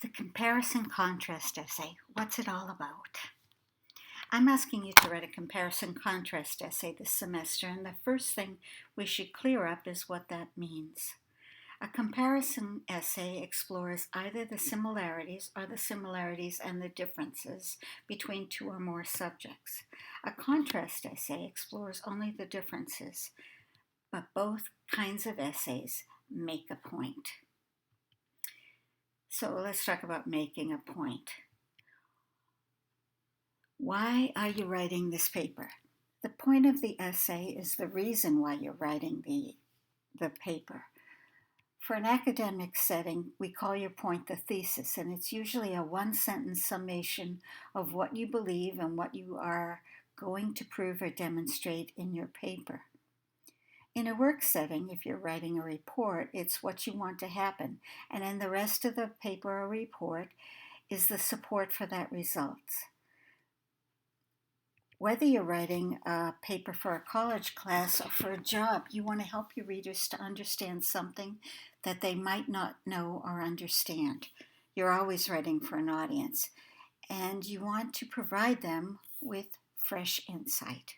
The comparison contrast essay. What's it all about? I'm asking you to write a comparison contrast essay this semester, and the first thing we should clear up is what that means. A comparison essay explores either the similarities or the similarities and the differences between two or more subjects. A contrast essay explores only the differences, but both kinds of essays make a point. So let's talk about making a point. Why are you writing this paper? The point of the essay is the reason why you're writing the paper. For an academic setting, we call your point the thesis, and it's usually a one-sentence summation of what you believe and what you are going to prove or demonstrate in your paper. In a work setting, if you're writing a report, it's what you want to happen, and in the rest of the paper or report is the support for that result. Whether you're writing a paper for a college class or for a job, you want to help your readers to understand something that they might not know or understand. You're always writing for an audience, and you want to provide them with fresh insight.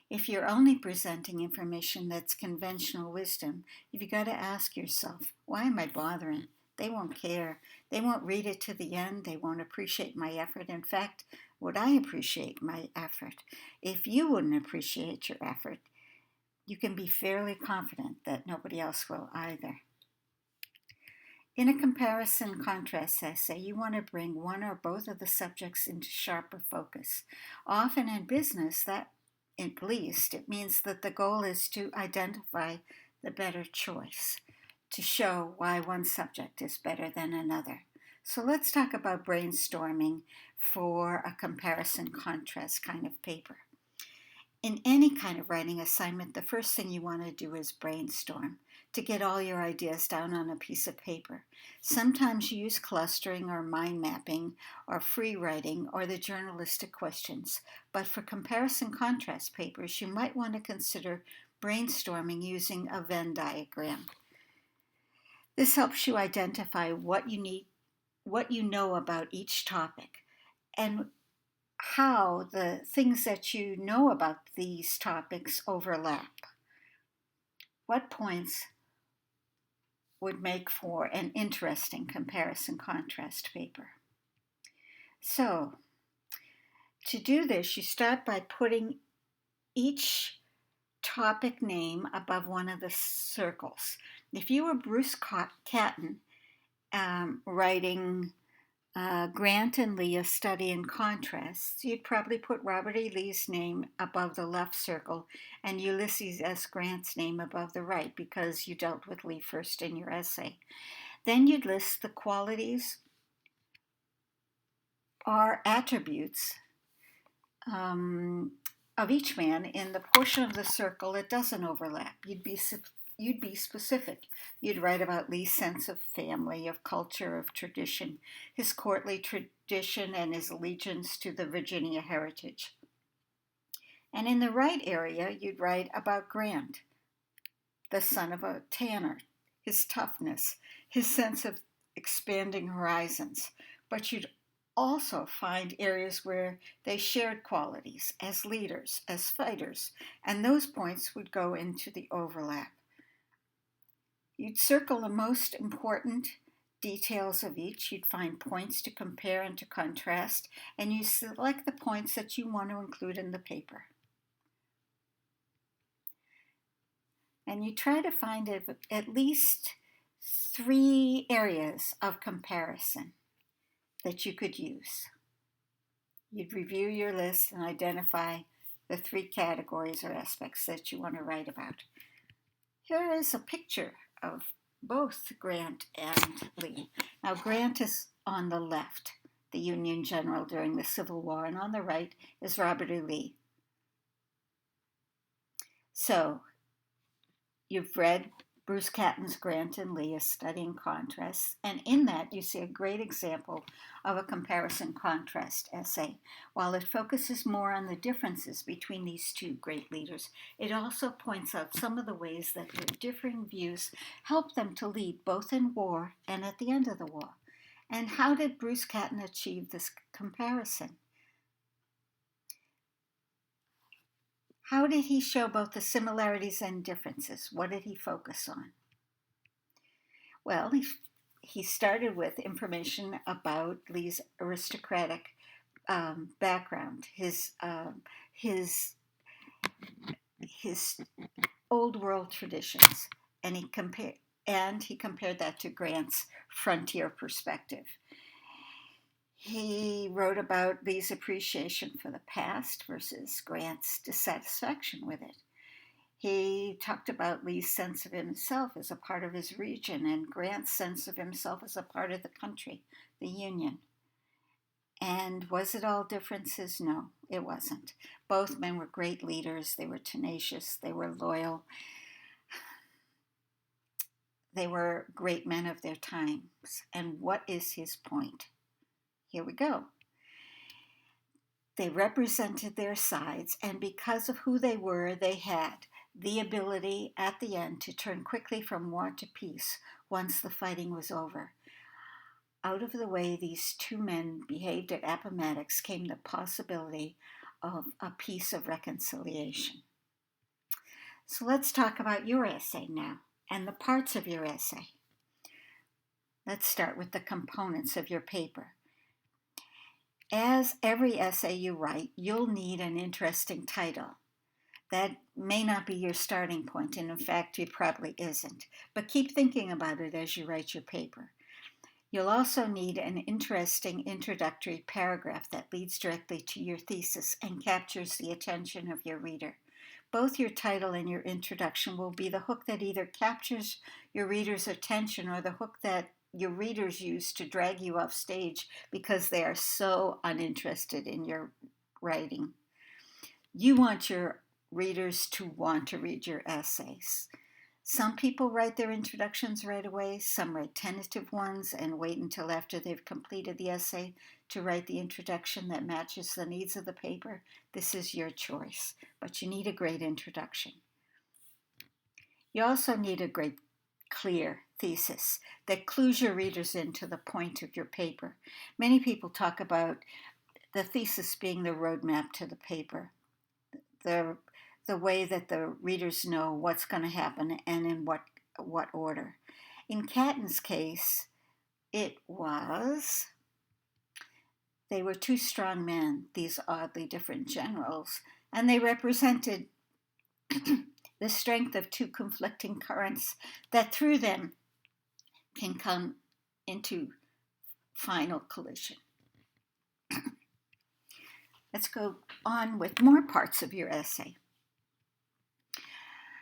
If you're only presenting information that's conventional wisdom, you've got to ask yourself, why am I bothering? They won't care. They won't read it to the end. They won't appreciate my effort. In fact, would I appreciate my effort? If you wouldn't appreciate your effort, you can be fairly confident that nobody else will either. In a comparison contrast essay, you want to bring one or both of the subjects into sharper focus. Often in business, at least, it means that the goal is to identify the better choice, to show why one subject is better than another. So let's talk about brainstorming for a comparison contrast kind of paper. In any kind of writing assignment, the first thing you want to do is brainstorm, to get all your ideas down on a piece of paper. Sometimes you use clustering or mind mapping or free writing or the journalistic questions. But for comparison contrast papers, you might want to consider brainstorming using a Venn diagram. This helps you identify what you know about each topic, and how the things that you know about these topics overlap. What points would make for an interesting comparison contrast paper? So, to do this, you start by putting each topic name above one of the circles. If you were Bruce Catton writing Grant and Lee, a study in contrasts, you'd probably put Robert E. Lee's name above the left circle and Ulysses S. Grant's name above the right, because you dealt with Lee first in your essay. Then you'd list the qualities or attributes of each man in the portion of the circle that doesn't overlap. You'd be specific. You'd write about Lee's sense of family, of culture, of tradition, his courtly tradition, and his allegiance to the Virginia heritage. And in the right area, you'd write about Grant, the son of a tanner, his toughness, his sense of expanding horizons. But you'd also find areas where they shared qualities as leaders, as fighters, and those points would go into the overlap. You'd circle the most important details of each. You'd find points to compare and to contrast, and you select the points that you want to include in the paper. And you try to find at least 3 areas of comparison that you could use. You'd review your list and identify the 3 categories or aspects that you want to write about. Here is a picture of both Grant and Lee. Now, Grant is on the left, the Union general during the Civil War, and on the right is Robert E. Lee. So, you've read Bruce Catton's Grant and Lee, A Study in Contrasts, and in that you see a great example of a comparison contrast essay. While it focuses more on the differences between these two great leaders, it also points out some of the ways that their differing views helped them to lead both in war and at the end of the war. And how did Bruce Catton achieve this comparison? How did he show both the similarities and differences? What did he focus on? Well, he started with information about Lee's aristocratic background, his old world traditions, and he compared that to Grant's frontier perspective. He wrote about Lee's appreciation for the past versus Grant's dissatisfaction with it. He talked about Lee's sense of himself as a part of his region and Grant's sense of himself as a part of the country, the Union. And was it all differences? No, it wasn't. Both men were great leaders. They were tenacious. They were loyal. They were great men of their times. And what is his point? Here we go. They represented their sides, and because of who they were, they had the ability at the end to turn quickly from war to peace once the fighting was over. Out of the way these two men behaved at Appomattox came the possibility of a peace of reconciliation. So let's talk about your essay now and the parts of your essay. Let's start with the components of your paper. As every essay you write, you'll need an interesting title. That may not be your starting point, and in fact, it probably isn't. But keep thinking about it as you write your paper. You'll also need an interesting introductory paragraph that leads directly to your thesis and captures the attention of your reader. Both your title and your introduction will be the hook that either captures your reader's attention or the hook that your readers use to drag you off stage because they are so uninterested in your writing. You want your readers to want to read your essays. Some people write their introductions right away, some write tentative ones and wait until after they've completed the essay to write the introduction that matches the needs of the paper. This is your choice, but you need a great introduction. You also need a great clear thesis that clues your readers into the point of your paper. Many people talk about the thesis being the roadmap to the paper, the way that the readers know what's going to happen and in what order. In Catton's case, it was they were two strong men, these oddly different generals, and they represented the strength of two conflicting currents that through them can come into final collision. Let's go on with more parts of your essay.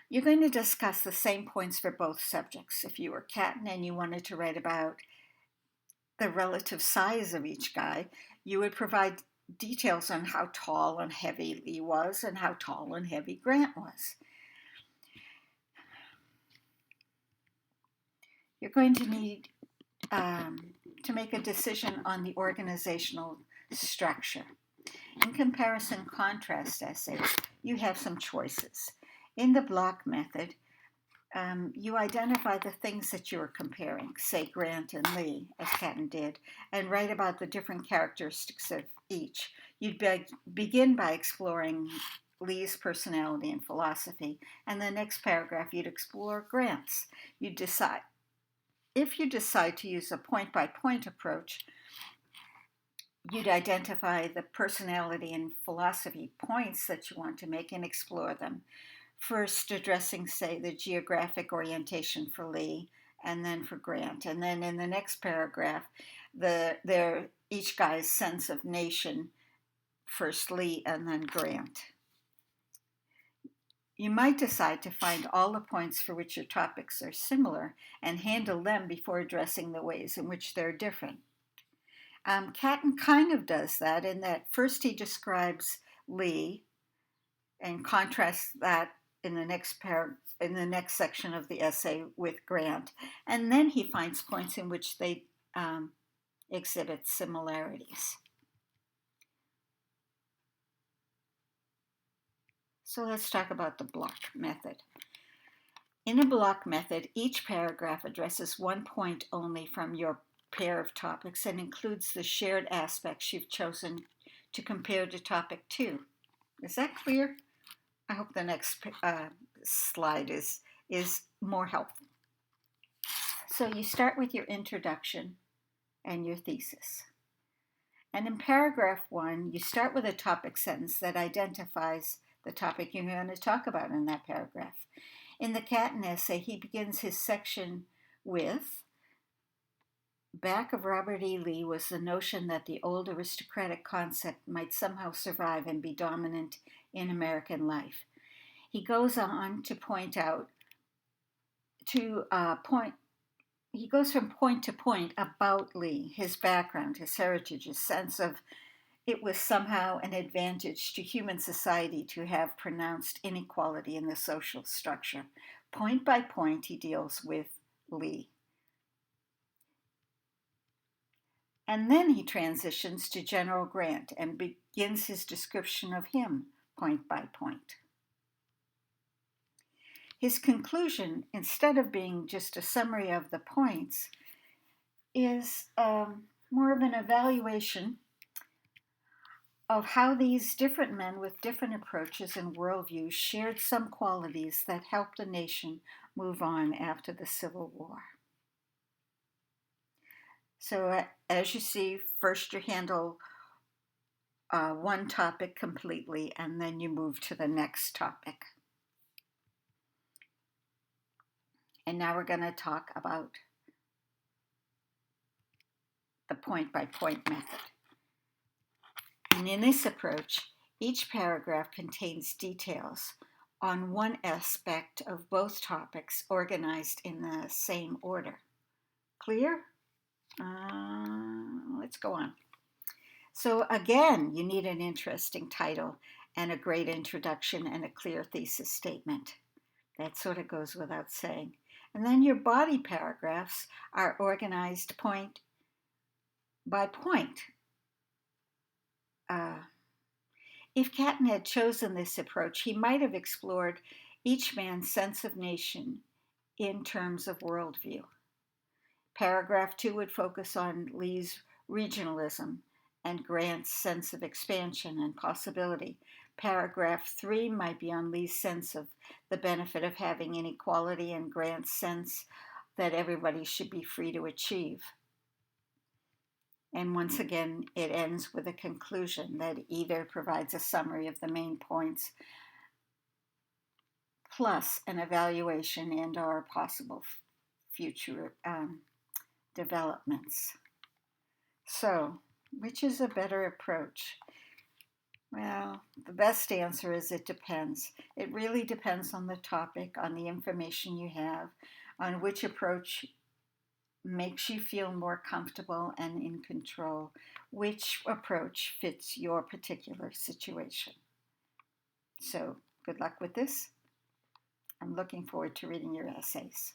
You're going to discuss the same points for both subjects. If you were Catton and you wanted to write about the relative size of each guy, you would provide details on how tall and heavy Lee was and how tall and heavy Grant was. You're going to need to make a decision on the organizational structure. In comparison contrast essays, you have some choices. In the block method, you identify the things that you are comparing, say Grant and Lee, as Catton did, and write about the different characteristics of each. You'd begin by exploring Lee's personality and philosophy, and the next paragraph you'd explore Grant's. If you decide to use a point-by-point approach, you'd identify the personality and philosophy points that you want to make and explore them. First addressing, say, the geographic orientation for Lee, and then for Grant. And then in the next paragraph, each guy's sense of nation, first Lee and then Grant. You might decide to find all the points for which your topics are similar and handle them before addressing the ways in which they're different. Catton kind of does that in that first he describes Lee and contrasts that in the next in the next section of the essay with Grant. And then he finds points in which they exhibit similarities. So let's talk about the block method. In a block method, each paragraph addresses one point only from your pair of topics and includes the shared aspects you've chosen to compare the topic to. Is that clear? I hope the next slide is more helpful. So you start with your introduction and your thesis. And in paragraph 1, you start with a topic sentence that identifies the topic you're going to talk about in that paragraph. In the Catton essay, he begins his section with, back of Robert E. Lee was the notion that the old aristocratic concept might somehow survive and be dominant in American life. He goes on to point out, he goes from point to point about Lee, his background, his heritage, his sense of it was somehow an advantage to human society to have pronounced inequality in the social structure. Point by point, he deals with Lee. And then he transitions to General Grant and begins his description of him point by point. His conclusion, instead of being just a summary of the points, is more of an evaluation of how these different men with different approaches and worldviews shared some qualities that helped the nation move on after the Civil War. So as you see, first you handle one topic completely, and then you move to the next topic. And now we're going to talk about the point-by-point method. And in this approach, each paragraph contains details on one aspect of both topics organized in the same order. Clear? Let's go on. So again, you need an interesting title and a great introduction and a clear thesis statement. That sort of goes without saying. And then your body paragraphs are organized point by point. If Catton had chosen this approach, he might have explored each man's sense of nation in terms of worldview. Paragraph 2 would focus on Lee's regionalism and Grant's sense of expansion and possibility. Paragraph 3 might be on Lee's sense of the benefit of having inequality and Grant's sense that everybody should be free to achieve. And once again, it ends with a conclusion that either provides a summary of the main points plus an evaluation and/or possible future developments. So, which is a better approach? Well, the best answer is it depends. It really depends on the topic, on the information you have, on which approach makes you feel more comfortable and in control, which approach fits your particular situation. So, good luck with this. I'm looking forward to reading your essays.